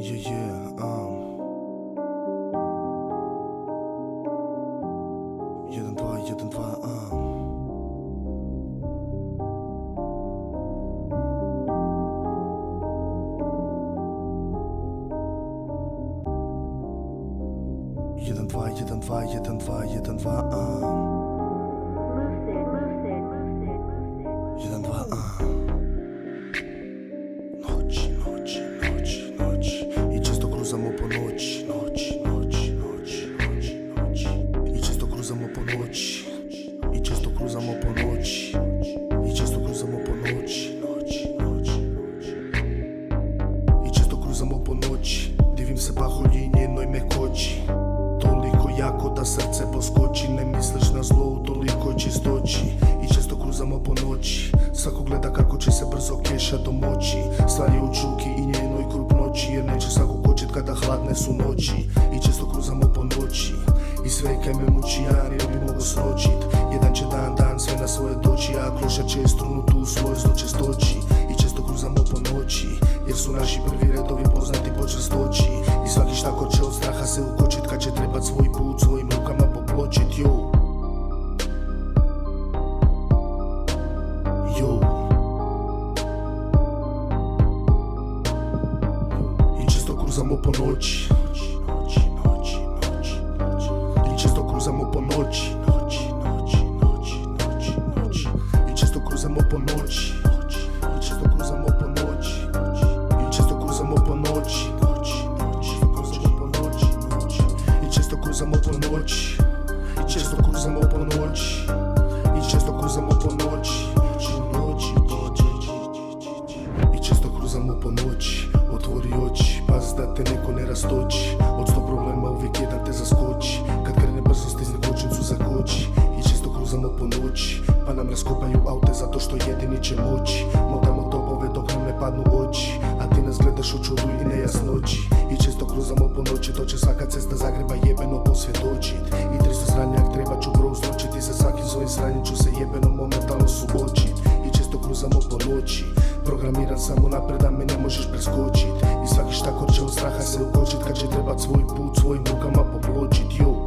Yeah, yeah, 1, 2, 1, 2, 1, 2, 1, 2, 1, 2, 1, 2, Jeden, dwa, Noć, noć, noć, noć I często cruzamo po noci. Noć, noć, noć, noć, noć I często cruzamo po noci. I często cruzamo po noci. I często cruzamo po noci. Noć, noć, noć I często cruzamo po noći. Divim se paholji i njenoj mekoći. Toliko jako da srce poskoči. Ne misliš na zlo u toliko čistoći. I često cruzamo po noći. Svako gleda kako će se brzo keša domoći. Stvar je u čuki i njenoj krupnoći. Jer neće svako kočit kada hladne su noći. I često cruzamo po noći. I sve kaj me muči, ja ne bi mogo sročit. Jedan će dan sve na svoje doći. A klošat će strunu tu u svojoj zločestoći. I često cruzamo po noći. Jer su naši prvi redovi poznati po čvrstoći. I svaki štakor će od straha se ukočit. Kad će trebat svoj put svojim rukama popločit. Yo. I često cruzamo po noći. I često cruzamo po noći. I često cruzamo po noći. I često cruzamo po noći. I često cruzamo po noći. I često cruzamo po noći. I često cruzamo po noći. I često cruzamo po noći. I često cruzamo po noći. Otvori oči, pazi da te neko ne rastoči. Od 100 problema uvijek jedan te zaskoči. Kad krene brzo stizni kočnicu za koči. I često cruzamo po noći. Pa nam raskopaju aute zato što jedini će moći. Motamo topove dok nam ne padnu oči. A ti nas gledaš u čudu i nejasnoći. I često cruzamo po noći. To će svaka cesta Zagreba jebeno posvjedočit. I 300 sranjak treba ću prouzročit. I sa svakim svojim sranjem ću se jebeno momentalno suočit. I često cruzamo po noći. Programiran samo napred da me ne možeš preskočit. I svaki štakor će od straha se ukočit. Kad će trebat svoj put svojim rukama popločit. Yo.